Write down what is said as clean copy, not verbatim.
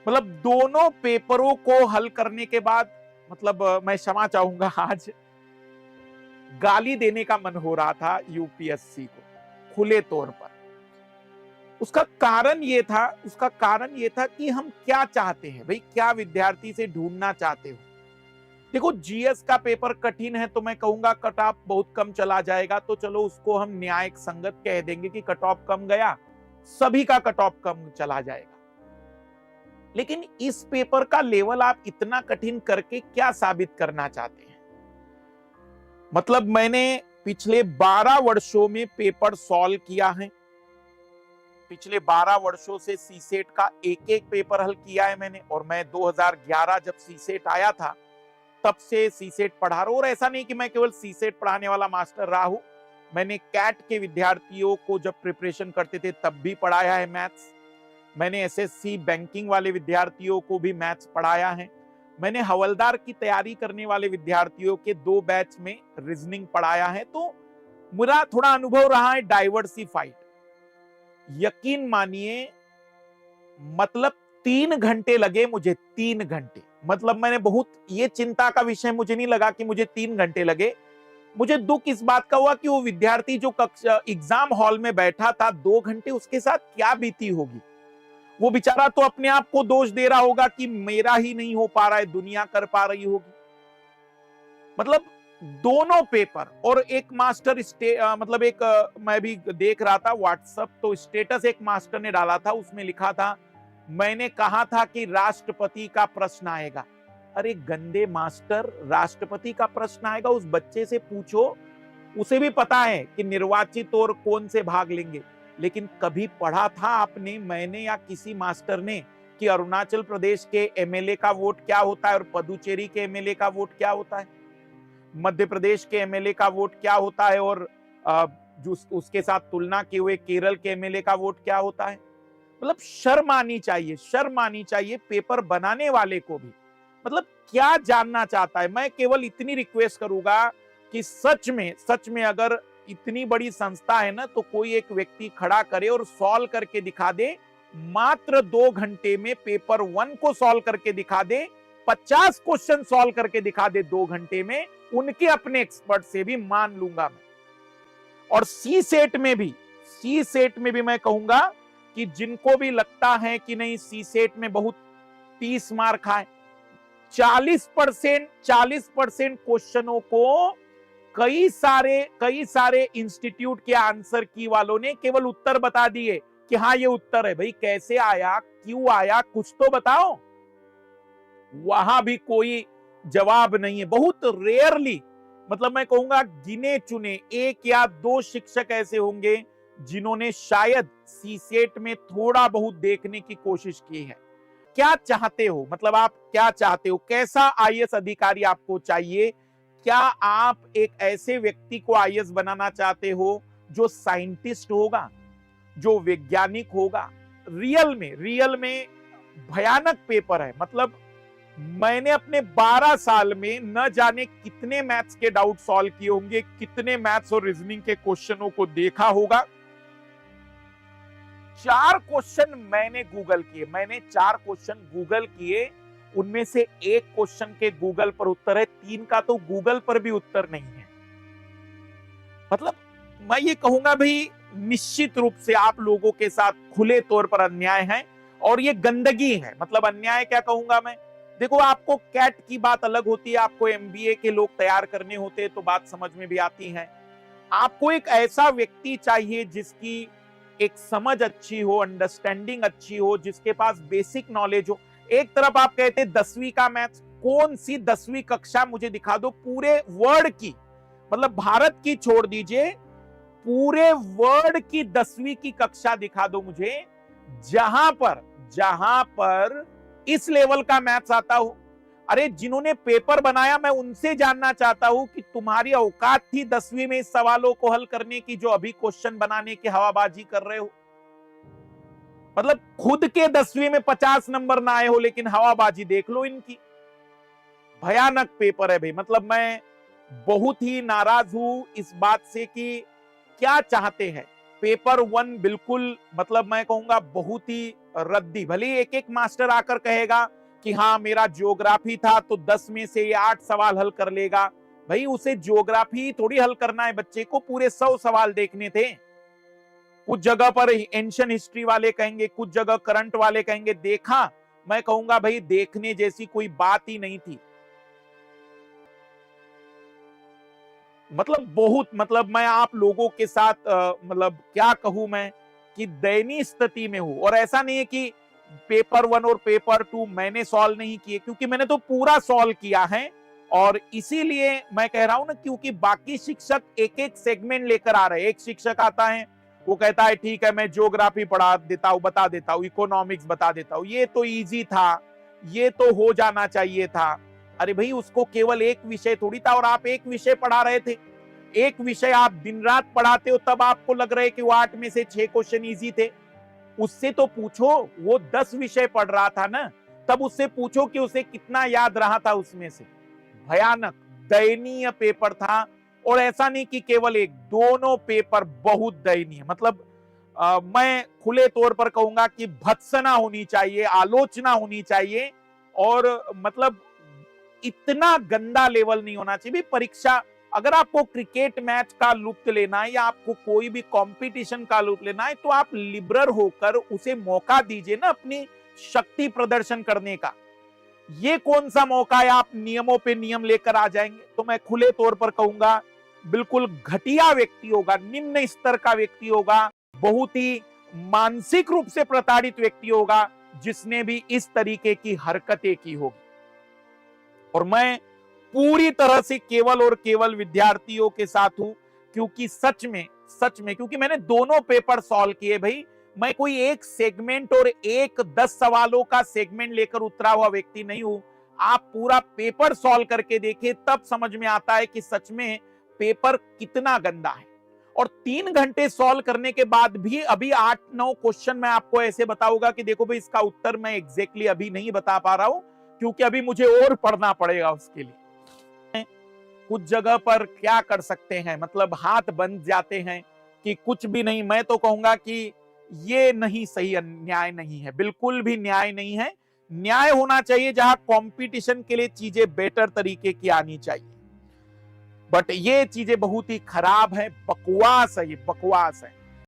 मतलब दोनों पेपरों को हल करने के बाद मतलब मैं क्षमा चाहूंगा, आज गाली देने का मन हो रहा था यूपीएससी को खुले तौर पर। उसका कारण ये था कि हम क्या चाहते हैं भाई, क्या विद्यार्थी से ढूंढना चाहते हो। देखो, जीएस का पेपर कठिन है तो मैं कहूंगा कट ऑफ बहुत कम चला जाएगा, तो चलो उसको हम न्यायिक संगत कह देंगे कि कट ऑफ कम गया, सभी का कट ऑफ कम चला जाएगा। लेकिन इस पेपर का लेवल आप इतना कठिन करके क्या साबित करना चाहते हैं? मतलब मैंने पिछले 12 वर्षों में पेपर सॉल्व किया है, पिछले 12 वर्षों से सीसेट का एक एक पेपर हल किया है मैंने, और मैं 2011 जब सीसेट आया था तब से सीसेट पढ़ा रहा हूं। और ऐसा नहीं कि मैं केवल सीसेट पढ़ाने वाला मास्टर रहा हूं, मैंने कैट के विद्यार्थियों को जब प्रिपरेशन करते थे तब भी पढ़ाया है मैथ्स, मैंने एसएससी बैंकिंग वाले विद्यार्थियों को भी मैथ्स पढ़ाया है, मैंने हवलदार की तैयारी करने वाले विद्यार्थियों के 2 बैच में रीजनिंग पढ़ाया है। तो मेरा थोड़ा अनुभव रहा है डाइवर्सिफाइड। यकीन मानिए, मतलब 3 घंटे लगे मुझे, 3 घंटे। मतलब मैंने बहुत, ये चिंता का विषय मुझे नहीं लगा कि मुझे 3 घंटे लगे। मुझे दुख इस बात का हुआ कि वो विद्यार्थी जो कक्षा एग्जाम हॉल में बैठा था 2 घंटे, उसके साथ क्या बीती होगी। वो बेचारा तो अपने आप को दोष दे रहा होगा कि मेरा ही नहीं हो पा रहा है, दुनिया कर पा रही होगी। मतलब दोनों पेपर, और एक मास्टर मतलब एक मैं भी देख रहा था व्हाट्सएप, तो स्टेटस एक मास्टर ने डाला था, उसमें लिखा था मैंने कहा था कि राष्ट्रपति का प्रश्न आएगा। अरे गंदे मास्टर, राष्ट्रपति का प्रश्न आएगा उस बच्चे से पूछो, उसे भी पता है कि निर्वाचित और कौन से भाग लेंगे। लेकिन कभी पढ़ा था आपने, मैंने या किसी मास्टर ने, कि अरुणाचल प्रदेश के एमएलए का वोट क्या होता है और पुदुचेरी के एमएलए का वोट क्या होता है, मध्य प्रदेश के एमएलए का वोट क्या होता है, और जो उसके साथ तुलना किए हुए केरल के एमएलए का वोट क्या होता है। मतलब शर्म आनी चाहिए, शर्म आनी चाहिए पेपर बनाने वाले को भी। मतलब क्या जानना चाहता है। मैं केवल इतनी रिक्वेस्ट करूंगा कि सच में अगर इतनी बड़ी संस्था है ना, तो कोई एक व्यक्ति खड़ा करे और सॉल्व करके दिखा दे, मात्र 2 घंटे में पेपर 1 को सॉल्व करके दिखा दे, 50 क्वेश्चन सॉल्व करके दिखा दे 2 घंटे में, उनके अपने एक्सपर्ट से भी मान लूंगा मैं। और सी सेट में भी मैं कहूंगा कि जिनको भी लगता है कि नहीं सी सेट में बहुत 30 मार्क आए, 40% क्वेश्चनों को कई सारे इंस्टीट्यूट के आंसर की वालों ने केवल उत्तर बता दिए कि हाँ ये उत्तर है। भाई कैसे आया, क्यों आया, कुछ तो बताओ। वहां भी कोई जवाब नहीं है। बहुत रेयरली, मतलब मैं कहूंगा गिने चुने 1 या 2 शिक्षक ऐसे होंगे जिन्होंने शायद सीसेट में थोड़ा बहुत देखने की कोशिश की है। क्या चाहते हो, मतलब आप क्या चाहते हो, कैसा आईएएस अधिकारी आपको चाहिए? क्या आप एक ऐसे व्यक्ति को आईएएस बनाना चाहते हो जो साइंटिस्ट होगा, जो वैज्ञानिक होगा? रियल में भयानक पेपर है। मतलब मैंने अपने 12 साल में न जाने कितने मैथ्स के डाउट सॉल्व किए होंगे, कितने मैथ्स और रीजनिंग के क्वेश्चनों को देखा होगा। 4 क्वेश्चन मैंने गूगल किए, उनमें से 1 क्वेश्चन के गूगल पर उत्तर है, 3 का तो गूगल पर भी उत्तर नहीं है। मतलब मैं ये कहूंगा भाई, निश्चित रूप से आप लोगों के साथ खुले तौर पर अन्याय है, और ये गंदगी है। मतलब अन्याय क्या कहूंगा मैं। देखो, आपको कैट की बात अलग होती है, आपको एमबीए के लोग तैयार करने होते हैं तो बात समझ में भी आती है। आपको एक ऐसा व्यक्ति चाहिए जिसकी एक समझ अच्छी हो, अंडरस्टैंडिंग अच्छी हो, जिसके पास बेसिक नॉलेज हो। एक तरफ आप कहते हैं 10वीं का मैथ्स, कौन सी 10वीं कक्षा मुझे दिखा दो पूरे वर्ल्ड की, मतलब भारत की छोड़ दीजिए, पूरे वर्ल्ड की 10वीं की कक्षा दिखा दो मुझे, जहां पर इस लेवल का मैथ्स आता हो। अरे जिन्होंने पेपर बनाया, मैं उनसे जानना चाहता हूं कि तुम्हारी औकात थी 10वीं में इस सवालों को हल करने की, जो अभी क्वेश्चन बनाने की हवाबाजी कर रहे हो। मतलब खुद के 10वीं में 50 नंबर ना आए हो, लेकिन हवाबाजी देख लो इनकी। भयानक पेपर है भाई। मतलब मैं बहुत ही नाराज हूं इस बात से कि क्या चाहते हैं। पेपर 1 बिल्कुल मतलब मैं कहूंगा बहुत ही रद्दी। भले एक एक मास्टर आकर कहेगा कि हाँ मेरा ज्योग्राफी था तो 10 में से ये 8 सवाल हल कर लेगा। भाई उसे ज्योग्राफी थोड़ी हल करना है, बच्चे को पूरे 100 सवाल देखने थे। कुछ जगह पर एंशियंट हिस्ट्री वाले कहेंगे, कुछ जगह करंट वाले कहेंगे देखा। मैं कहूंगा भाई देखने जैसी कोई बात ही नहीं थी। मतलब बहुत मतलब मैं आप लोगों के साथ मतलब क्या कहूं मैं कि दयनीय स्थिति में हूं। और ऐसा नहीं है कि पेपर 1 और पेपर 2 मैंने सॉल्व नहीं किए, क्योंकि मैंने तो पूरा सॉल्व किया है। और इसीलिए मैं कह रहा हूं ना, क्योंकि बाकी शिक्षक एक एक सेगमेंट लेकर आ रहे हैं। एक शिक्षक आता है वो कहता है ठीक है मैं ज्योग्राफी पढ़ा देता हूं, बता देता हूं, इकोनॉमिक्स बता देता हूं, ये तो इजी था, ये तो हो जाना चाहिए था। अरे भाई उसको केवल एक विषय थोड़ी था, और आप एक विषय पढ़ा रहे थे। एक विषय आप दिन रात पढ़ाते हो तब आपको लग रहा है कि वो 8 में से 6 क्वेश्चन इजी थे। उससे तो पूछो, वो 10 विषय पढ़ रहा था ना, तब उससे पूछो कि उसे कितना याद रहा था उसमें से। भयानक दयनीय पेपर था। और ऐसा नहीं कि केवल एक, दोनों पेपर बहुत दयनीय। मतलब मैं खुले तौर पर कहूंगा कि भत्सना होनी चाहिए, आलोचना होनी चाहिए। और मतलब इतना गंदा लेवल नहीं होना चाहिए। भी परीक्षा, अगर आपको क्रिकेट मैच का लुत्फ लेना है या आपको कोई भी कंपटीशन का लुत्फ लेना है तो आप लिबरल होकर उसे मौका दीजिए ना अपनी शक्ति प्रदर्शन करने का। ये कौन सा मौका है आप नियमों पे नियम लेकर आ जाएंगे? तो मैं खुले तौर पर कहूंगा बिल्कुल घटिया व्यक्ति होगा, निम्न स्तर का व्यक्ति होगा, बहुत ही मानसिक रूप से प्रताड़ित व्यक्ति होगा जिसने भी इस तरीके की हरकतें की होगी। और मैं पूरी तरह से केवल और केवल विद्यार्थियों के साथ हूं, क्योंकि सच में क्योंकि मैंने दोनों पेपर सॉल्व किए भाई। मैं कोई एक सेगमेंट और एक 10 सवालों का सेगमेंट लेकर उतरा हुआ व्यक्ति नहीं हूं। आप पूरा पेपर सॉल्व करके देखिए, तब समझ में आता है कि सच में पेपर कितना गंदा है। और 3 घंटे सॉल्व करने के बाद भी अभी 8-9 क्वेश्चन मैं आपको ऐसे बताऊंगा कि देखो भाई इसका उत्तर मैं एग्जैक्टली अभी नहीं बता पा रहा हूं, क्योंकि अभी मुझे और पढ़ना पड़ेगा उसके लिए। कुछ जगह पर क्या कर सकते हैं, मतलब हाथ बंध जाते हैं कि कुछ भी नहीं। मैं तो कहूंगा कि ये नहीं सही, न्याय नहीं है, बिल्कुल भी न्याय नहीं है। न्याय होना चाहिए जहां कंपटीशन के लिए चीजें बेटर तरीके की आनी चाहिए। बट ये चीजें बहुत ही खराब है, बकवास है, ये बकवास है।